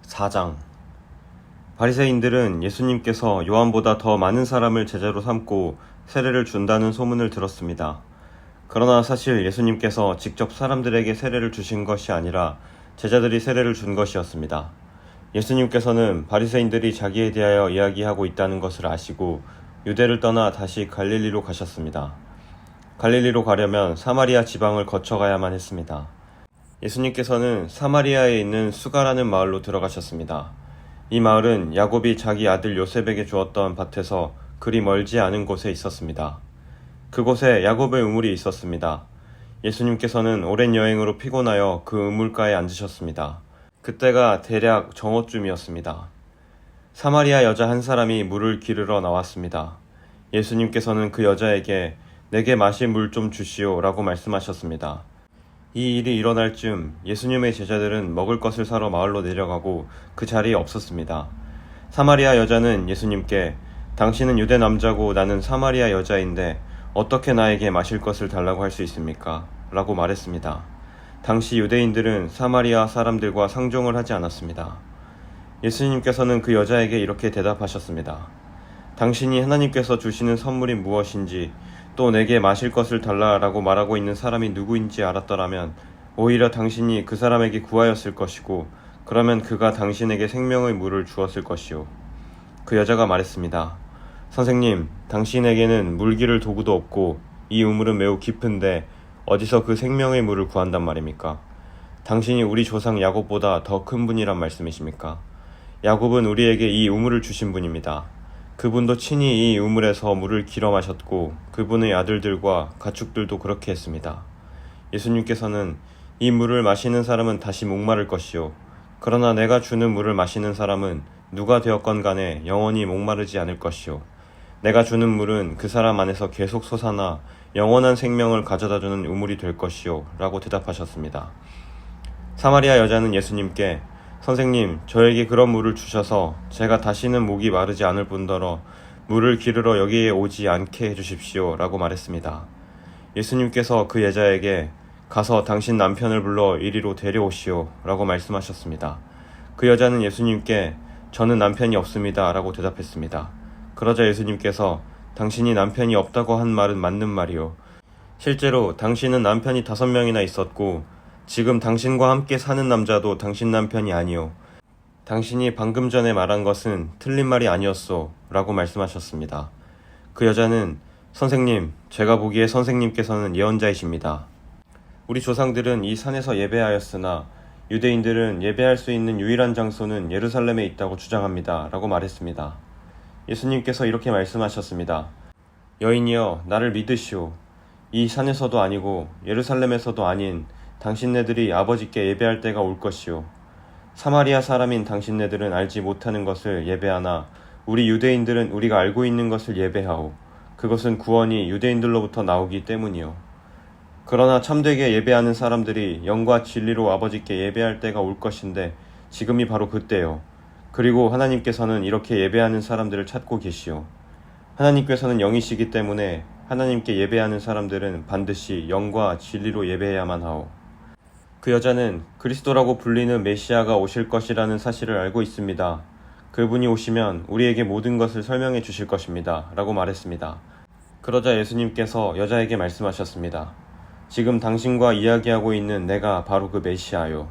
4장. 바리새인들은 예수님께서 요한보다 더 많은 사람을 제자로 삼고 세례를 준다는 소문을 들었습니다. 그러나 사실 예수님께서 직접 사람들에게 세례를 주신 것이 아니라 제자들이 세례를 준 것이었습니다. 예수님께서는 바리새인들이 자기에 대하여 이야기하고 있다는 것을 아시고 유대를 떠나 다시 갈릴리로 가셨습니다. 갈릴리로 가려면 사마리아 지방을 거쳐가야만 했습니다. 예수님께서는 사마리아에 있는 수가라는 마을로 들어가셨습니다. 이 마을은 야곱이 자기 아들 요셉에게 주었던 밭에서 그리 멀지 않은 곳에 있었습니다. 그곳에 야곱의 우물이 있었습니다. 예수님께서는 오랜 여행으로 피곤하여 그 우물가에 앉으셨습니다. 그때가 대략 정오쯤이었습니다. 사마리아 여자 한 사람이 물을 기르러 나왔습니다. 예수님께서는 그 여자에게 내게 마실 물 좀 주시오 라고 말씀하셨습니다. 이 일이 일어날 즈음 예수님의 제자들은 먹을 것을 사러 마을로 내려가고 그 자리에 없었습니다. 사마리아 여자는 예수님께 당신은 유대 남자고 나는 사마리아 여자인데 어떻게 나에게 마실 것을 달라고 할 수 있습니까? 라고 말했습니다. 당시 유대인들은 사마리아 사람들과 상종을 하지 않았습니다. 예수님께서는 그 여자에게 이렇게 대답하셨습니다. 당신이 하나님께서 주시는 선물이 무엇인지 또 내게 마실 것을 달라라고 말하고 있는 사람이 누구인지 알았더라면 오히려 당신이 그 사람에게 구하였을 것이고 그러면 그가 당신에게 생명의 물을 주었을 것이요. 그 여자가 말했습니다. 선생님, 당신에게는 물기를 도구도 없고 이 우물은 매우 깊은데 어디서 그 생명의 물을 구한단 말입니까? 당신이 우리 조상 야곱보다 더 큰 분이란 말씀이십니까? 야곱은 우리에게 이 우물을 주신 분입니다. 그분도 친히 이 우물에서 물을 길어 마셨고 그분의 아들들과 가축들도 그렇게 했습니다. 예수님께서는 이 물을 마시는 사람은 다시 목마를 것이요. 그러나 내가 주는 물을 마시는 사람은 누가 되었건 간에 영원히 목마르지 않을 것이요. 내가 주는 물은 그 사람 안에서 계속 솟아나 영원한 생명을 가져다주는 우물이 될 것이요. 라고 대답하셨습니다. 사마리아 여자는 예수님께 선생님, 저에게 그런 물을 주셔서 제가 다시는 목이 마르지 않을 뿐더러 물을 기르러 여기에 오지 않게 해주십시오 라고 말했습니다. 예수님께서 그 여자에게 가서 당신 남편을 불러 이리로 데려오시오 라고 말씀하셨습니다. 그 여자는 예수님께 저는 남편이 없습니다 라고 대답했습니다. 그러자 예수님께서 당신이 남편이 없다고 한 말은 맞는 말이요. 실제로 당신은 남편이 5명이나 있었고 지금 당신과 함께 사는 남자도 당신 남편이 아니오. 당신이 방금 전에 말한 것은 틀린 말이 아니었소 라고 말씀하셨습니다. 그 여자는 선생님, 제가 보기에 선생님께서는 예언자이십니다. 우리 조상들은 이 산에서 예배하였으나 유대인들은 예배할 수 있는 유일한 장소는 예루살렘에 있다고 주장합니다 라고 말했습니다. 예수님께서 이렇게 말씀하셨습니다. 여인이여, 나를 믿으시오. 이 산에서도 아니고 예루살렘에서도 아닌 당신네들이 아버지께 예배할 때가 올 것이요. 사마리아 사람인 당신네들은 알지 못하는 것을 예배하나 우리 유대인들은 우리가 알고 있는 것을 예배하오. 그것은 구원이 유대인들로부터 나오기 때문이요. 그러나 참되게 예배하는 사람들이 영과 진리로 아버지께 예배할 때가 올 것인데 지금이 바로 그때요. 그리고 하나님께서는 이렇게 예배하는 사람들을 찾고 계시오. 하나님께서는 영이시기 때문에 하나님께 예배하는 사람들은 반드시 영과 진리로 예배해야만 하오. 그 여자는 그리스도라고 불리는 메시아가 오실 것이라는 사실을 알고 있습니다. 그분이 오시면 우리에게 모든 것을 설명해 주실 것입니다. 라고 말했습니다. 그러자 예수님께서 여자에게 말씀하셨습니다. 지금 당신과 이야기하고 있는 내가 바로 그 메시아요.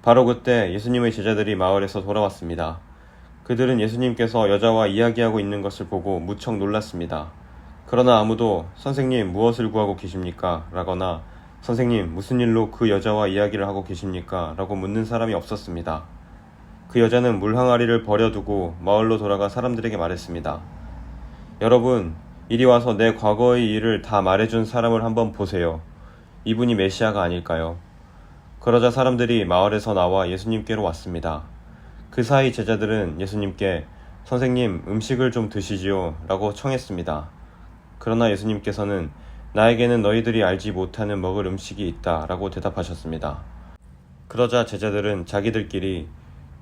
바로 그때 예수님의 제자들이 마을에서 돌아왔습니다. 그들은 예수님께서 여자와 이야기하고 있는 것을 보고 무척 놀랐습니다. 그러나 아무도 선생님 무엇을 구하고 계십니까? 라거나 선생님 무슨 일로 그 여자와 이야기를 하고 계십니까? 라고 묻는 사람이 없었습니다. 그 여자는 물 항아리를 버려두고 마을로 돌아가 사람들에게 말했습니다. 여러분, 이리 와서 내 과거의 일을 다 말해준 사람을 한번 보세요. 이분이 메시아가 아닐까요? 그러자 사람들이 마을에서 나와 예수님께로 왔습니다. 그 사이 제자들은 예수님께 선생님 음식을 좀 드시지요 라고 청했습니다. 그러나 예수님께서는 나에게는 너희들이 알지 못하는 먹을 음식이 있다 라고 대답하셨습니다. 그러자 제자들은 자기들끼리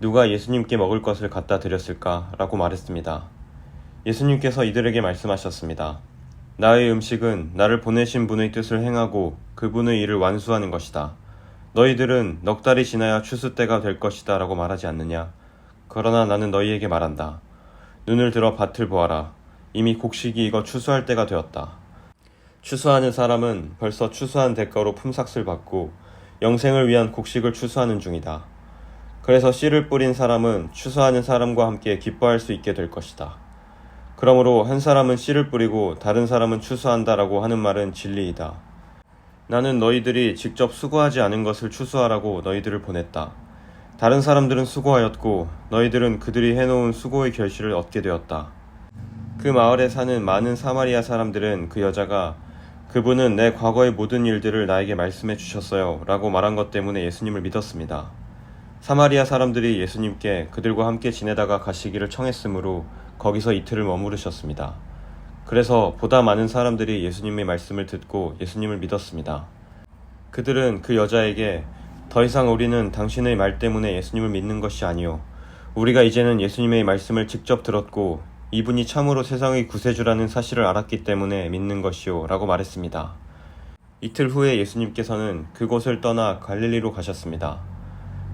누가 예수님께 먹을 것을 갖다 드렸을까 라고 말했습니다. 예수님께서 이들에게 말씀하셨습니다. 나의 음식은 나를 보내신 분의 뜻을 행하고 그분의 일을 완수하는 것이다. 너희들은 넉 달이 지나야 추수 때가 될 것이다 라고 말하지 않느냐? 그러나 나는 너희에게 말한다. 눈을 들어 밭을 보아라. 이미 곡식이 익어 추수할 때가 되었다. 추수하는 사람은 벌써 추수한 대가로 품삯을 받고 영생을 위한 곡식을 추수하는 중이다. 그래서 씨를 뿌린 사람은 추수하는 사람과 함께 기뻐할 수 있게 될 것이다. 그러므로 한 사람은 씨를 뿌리고 다른 사람은 추수한다라고 하는 말은 진리이다. 나는 너희들이 직접 수고하지 않은 것을 추수하라고 너희들을 보냈다. 다른 사람들은 수고하였고 너희들은 그들이 해놓은 수고의 결실을 얻게 되었다. 그 마을에 사는 많은 사마리아 사람들은 그 여자가 그분은 내 과거의 모든 일들을 나에게 말씀해 주셨어요 라고 말한 것 때문에 예수님을 믿었습니다. 사마리아 사람들이 예수님께 그들과 함께 지내다가 가시기를 청했으므로 거기서 이틀을 머무르셨습니다. 그래서 보다 많은 사람들이 예수님의 말씀을 듣고 예수님을 믿었습니다. 그들은 그 여자에게 더 이상 우리는 당신의 말 때문에 예수님을 믿는 것이 아니요. 우리가 이제는 예수님의 말씀을 직접 들었고 이분이 참으로 세상의 구세주라는 사실을 알았기 때문에 믿는 것이요 라고 말했습니다. 이틀 후에 예수님께서는 그곳을 떠나 갈릴리로 가셨습니다.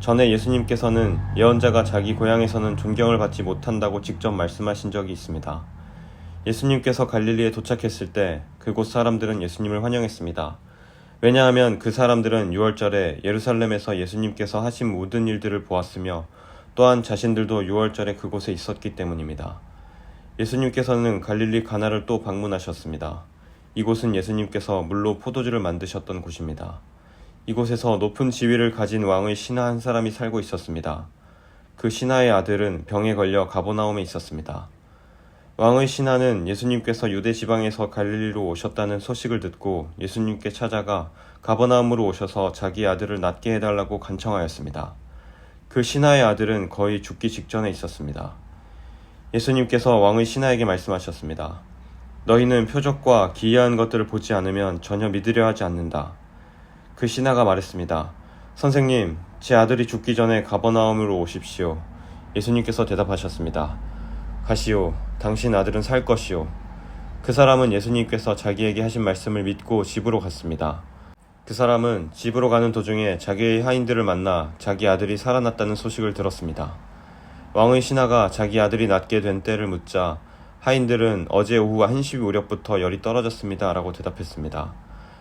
전에 예수님께서는 예언자가 자기 고향에서는 존경을 받지 못한다고 직접 말씀하신 적이 있습니다. 예수님께서 갈릴리에 도착했을 때 그곳 사람들은 예수님을 환영했습니다. 왜냐하면 그 사람들은 유월절에 예루살렘에서 예수님께서 하신 모든 일들을 보았으며 또한 자신들도 유월절에 그곳에 있었기 때문입니다. 예수님께서는 갈릴리 가나를 또 방문하셨습니다. 이곳은 예수님께서 물로 포도주를 만드셨던 곳입니다. 이곳에서 높은 지위를 가진 왕의 신하 한 사람이 살고 있었습니다. 그 신하의 아들은 병에 걸려 가버나움에 있었습니다. 왕의 신하는 예수님께서 유대 지방에서 갈릴리로 오셨다는 소식을 듣고 예수님께 찾아가 가버나움으로 오셔서 자기 아들을 낫게 해달라고 간청하였습니다. 그 신하의 아들은 거의 죽기 직전에 있었습니다. 예수님께서 왕의 신하에게 말씀하셨습니다. 너희는 표적과 기이한 것들을 보지 않으면 전혀 믿으려 하지 않는다. 그 신하가 말했습니다. 선생님, 제 아들이 죽기 전에 가버나움으로 오십시오. 예수님께서 대답하셨습니다. 가시오, 당신 아들은 살 것이오. 그 사람은 예수님께서 자기에게 하신 말씀을 믿고 집으로 갔습니다. 그 사람은 집으로 가는 도중에 자기의 하인들을 만나 자기 아들이 살아났다는 소식을 들었습니다. 왕의 신하가 자기 아들이 낫게 된 때를 묻자 하인들은 어제 오후 1시 무렵부터 열이 떨어졌습니다 라고 대답했습니다.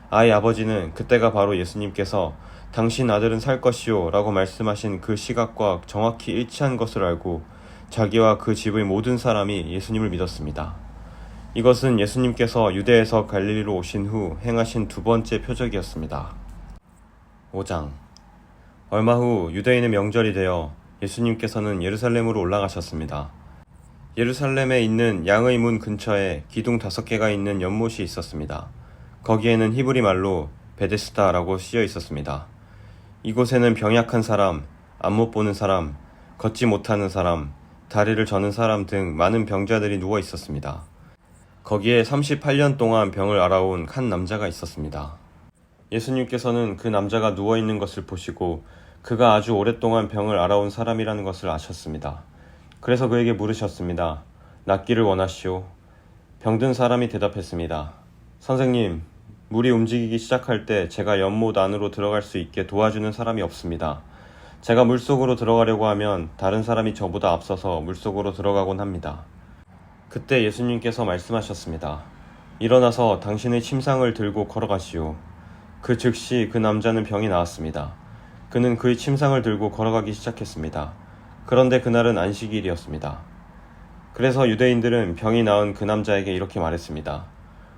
아이 아버지는 그때가 바로 예수님께서 당신 아들은 살 것이요 라고 말씀하신 그 시각과 정확히 일치한 것을 알고 자기와 그 집의 모든 사람이 예수님을 믿었습니다. 이것은 예수님께서 유대에서 갈릴리로 오신 후 행하신 두 번째 표적이었습니다. 5장. 얼마 후 유대인의 명절이 되어 예수님께서는 예루살렘으로 올라가셨습니다. 예루살렘에 있는 양의 문 근처에 기둥 5개가 있는 연못이 있었습니다. 거기에는 히브리 말로 베데스다라고 쓰여 있었습니다. 이곳에는 병약한 사람, 안 못 보는 사람, 걷지 못하는 사람, 다리를 저는 사람 등 많은 병자들이 누워 있었습니다. 거기에 38년 동안 병을 앓아온 한 남자가 있었습니다. 예수님께서는 그 남자가 누워 있는 것을 보시고 그가 아주 오랫동안 병을 앓아온 사람이라는 것을 아셨습니다. 그래서 그에게 물으셨습니다. 낫기를 원하시오? 병든 사람이 대답했습니다. 선생님, 물이 움직이기 시작할 때 제가 연못 안으로 들어갈 수 있게 도와주는 사람이 없습니다. 제가 물속으로 들어가려고 하면 다른 사람이 저보다 앞서서 물속으로 들어가곤 합니다. 그때 예수님께서 말씀하셨습니다. 일어나서 당신의 침상을 들고 걸어가시오. 그 즉시 그 남자는 병이 나았습니다. 그는 그의 침상을 들고 걸어가기 시작했습니다. 그런데 그날은 안식일이었습니다. 그래서 유대인들은 병이 나은 그 남자에게 이렇게 말했습니다.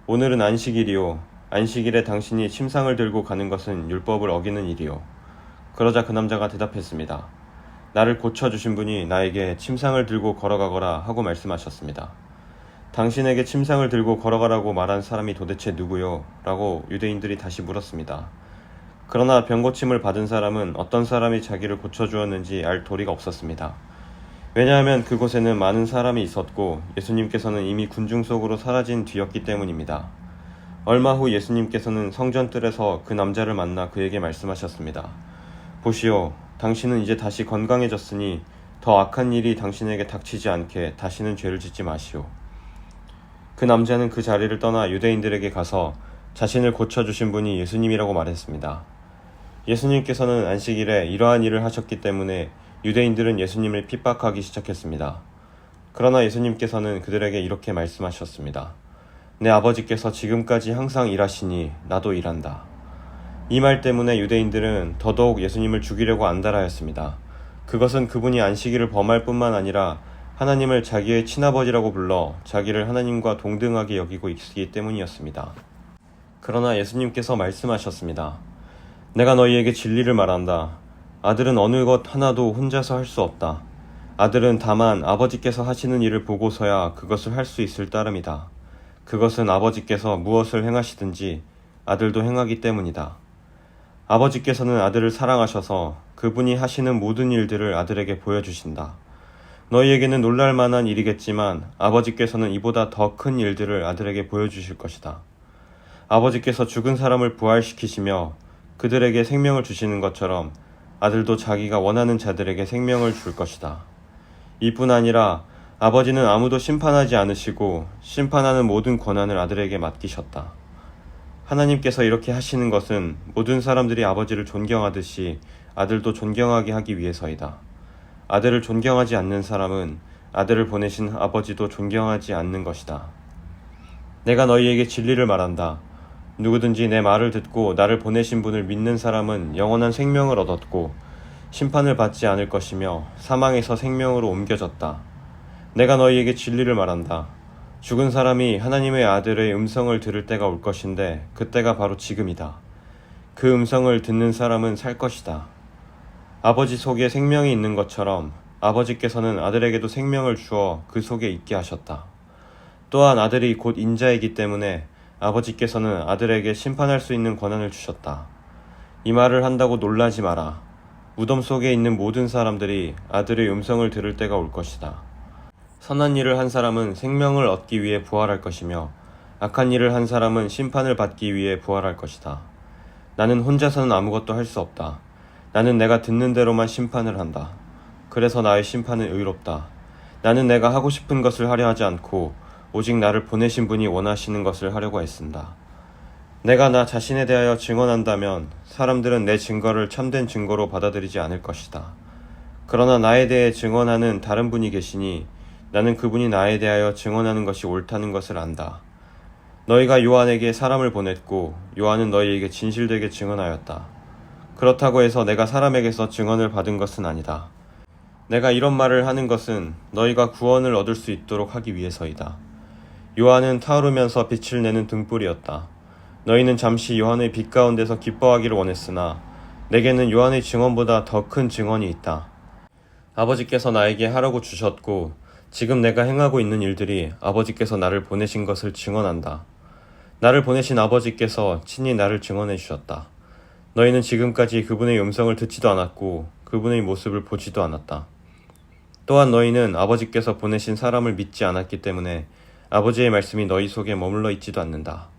오늘은 안식일이요. 안식일에 당신이 침상을 들고 가는 것은 율법을 어기는 일이요. 그러자 그 남자가 대답했습니다. 나를 고쳐주신 분이 나에게 침상을 들고 걸어가거라 하고 말씀하셨습니다. 당신에게 침상을 들고 걸어가라고 말한 사람이 도대체 누구요? 라고 유대인들이 다시 물었습니다. 그러나 병고침을 받은 사람은 어떤 사람이 자기를 고쳐주었는지 알 도리가 없었습니다. 왜냐하면 그곳에는 많은 사람이 있었고 예수님께서는 이미 군중 속으로 사라진 뒤였기 때문입니다. 얼마 후 예수님께서는 성전뜰에서 그 남자를 만나 그에게 말씀하셨습니다. 보시오, 당신은 이제 다시 건강해졌으니 더 악한 일이 당신에게 닥치지 않게 다시는 죄를 짓지 마시오. 그 남자는 그 자리를 떠나 유대인들에게 가서 자신을 고쳐주신 분이 예수님이라고 말했습니다. 예수님께서는 안식일에 이러한 일을 하셨기 때문에 유대인들은 예수님을 핍박하기 시작했습니다. 그러나 예수님께서는 그들에게 이렇게 말씀하셨습니다. 내 아버지께서 지금까지 항상 일하시니 나도 일한다. 이 말 때문에 유대인들은 더더욱 예수님을 죽이려고 안달하였습니다. 그것은 그분이 안식일을 범할 뿐만 아니라 하나님을 자기의 친아버지라고 불러 자기를 하나님과 동등하게 여기고 있기 때문이었습니다. 그러나 예수님께서 말씀하셨습니다. 내가 너희에게 진리를 말한다. 아들은 어느 것 하나도 혼자서 할 수 없다. 아들은 다만 아버지께서 하시는 일을 보고서야 그것을 할 수 있을 따름이다. 그것은 아버지께서 무엇을 행하시든지 아들도 행하기 때문이다. 아버지께서는 아들을 사랑하셔서 그분이 하시는 모든 일들을 아들에게 보여주신다. 너희에게는 놀랄 만한 일이겠지만 아버지께서는 이보다 더 큰 일들을 아들에게 보여주실 것이다. 아버지께서 죽은 사람을 부활시키시며 그들에게 생명을 주시는 것처럼 아들도 자기가 원하는 자들에게 생명을 줄 것이다. 이뿐 아니라 아버지는 아무도 심판하지 않으시고 심판하는 모든 권한을 아들에게 맡기셨다. 하나님께서 이렇게 하시는 것은 모든 사람들이 아버지를 존경하듯이 아들도 존경하게 하기 위해서이다. 아들을 존경하지 않는 사람은 아들을 보내신 아버지도 존경하지 않는 것이다. 내가 너희에게 진리를 말한다. 누구든지 내 말을 듣고 나를 보내신 분을 믿는 사람은 영원한 생명을 얻었고 심판을 받지 않을 것이며 사망에서 생명으로 옮겨졌다. 내가 너희에게 진리를 말한다. 죽은 사람이 하나님의 아들의 음성을 들을 때가 올 것인데 그때가 바로 지금이다. 그 음성을 듣는 사람은 살 것이다. 아버지 속에 생명이 있는 것처럼 아버지께서는 아들에게도 생명을 주어 그 속에 있게 하셨다. 또한 아들이 곧 인자이기 때문에 아버지께서는 아들에게 심판할 수 있는 권한을 주셨다. 이 말을 한다고 놀라지 마라. 무덤 속에 있는 모든 사람들이 아들의 음성을 들을 때가 올 것이다. 선한 일을 한 사람은 생명을 얻기 위해 부활할 것이며 악한 일을 한 사람은 심판을 받기 위해 부활할 것이다. 나는 혼자서는 아무것도 할 수 없다. 나는 내가 듣는 대로만 심판을 한다. 그래서 나의 심판은 의롭다. 나는 내가 하고 싶은 것을 하려 하지 않고 오직 나를 보내신 분이 원하시는 것을 하려고 애쓴다. 내가 나 자신에 대하여 증언한다면 사람들은 내 증거를 참된 증거로 받아들이지 않을 것이다. 그러나 나에 대해 증언하는 다른 분이 계시니 나는 그분이 나에 대하여 증언하는 것이 옳다는 것을 안다. 너희가 요한에게 사람을 보냈고 요한은 너희에게 진실되게 증언하였다. 그렇다고 해서 내가 사람에게서 증언을 받은 것은 아니다. 내가 이런 말을 하는 것은 너희가 구원을 얻을 수 있도록 하기 위해서이다. 요한은 타오르면서 빛을 내는 등불이었다. 너희는 잠시 요한의 빛 가운데서 기뻐하기를 원했으나 내게는 요한의 증언보다 더 큰 증언이 있다. 아버지께서 나에게 하라고 주셨고 지금 내가 행하고 있는 일들이 아버지께서 나를 보내신 것을 증언한다. 나를 보내신 아버지께서 친히 나를 증언해 주셨다. 너희는 지금까지 그분의 음성을 듣지도 않았고 그분의 모습을 보지도 않았다. 또한 너희는 아버지께서 보내신 사람을 믿지 않았기 때문에 아버지의 말씀이 너희 속에 머물러 있지도 않는다.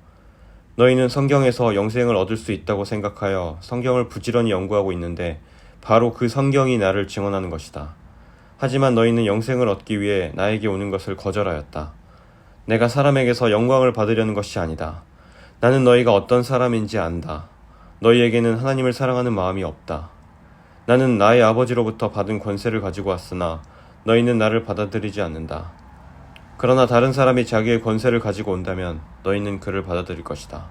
너희는 성경에서 영생을 얻을 수 있다고 생각하여 성경을 부지런히 연구하고 있는데 바로 그 성경이 나를 증언하는 것이다. 하지만 너희는 영생을 얻기 위해 나에게 오는 것을 거절하였다. 내가 사람에게서 영광을 받으려는 것이 아니다. 나는 너희가 어떤 사람인지 안다. 너희에게는 하나님을 사랑하는 마음이 없다. 나는 나의 아버지로부터 받은 권세를 가지고 왔으나 너희는 나를 받아들이지 않는다. 그러나 다른 사람이 자기의 권세를 가지고 온다면 너희는 그를 받아들일 것이다.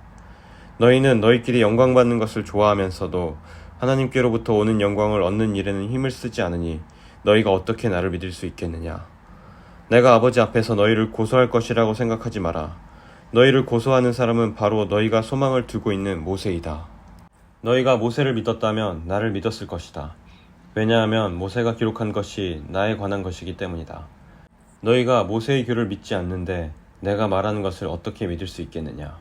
너희는 너희끼리 영광 받는 것을 좋아하면서도 하나님께로부터 오는 영광을 얻는 일에는 힘을 쓰지 않으니 너희가 어떻게 나를 믿을 수 있겠느냐. 내가 아버지 앞에서 너희를 고소할 것이라고 생각하지 마라. 너희를 고소하는 사람은 바로 너희가 소망을 두고 있는 모세이다. 너희가 모세를 믿었다면 나를 믿었을 것이다. 왜냐하면 모세가 기록한 것이 나에 관한 것이기 때문이다. 너희가 모세의 규를 믿지 않는데 내가 말하는 것을 어떻게 믿을 수 있겠느냐.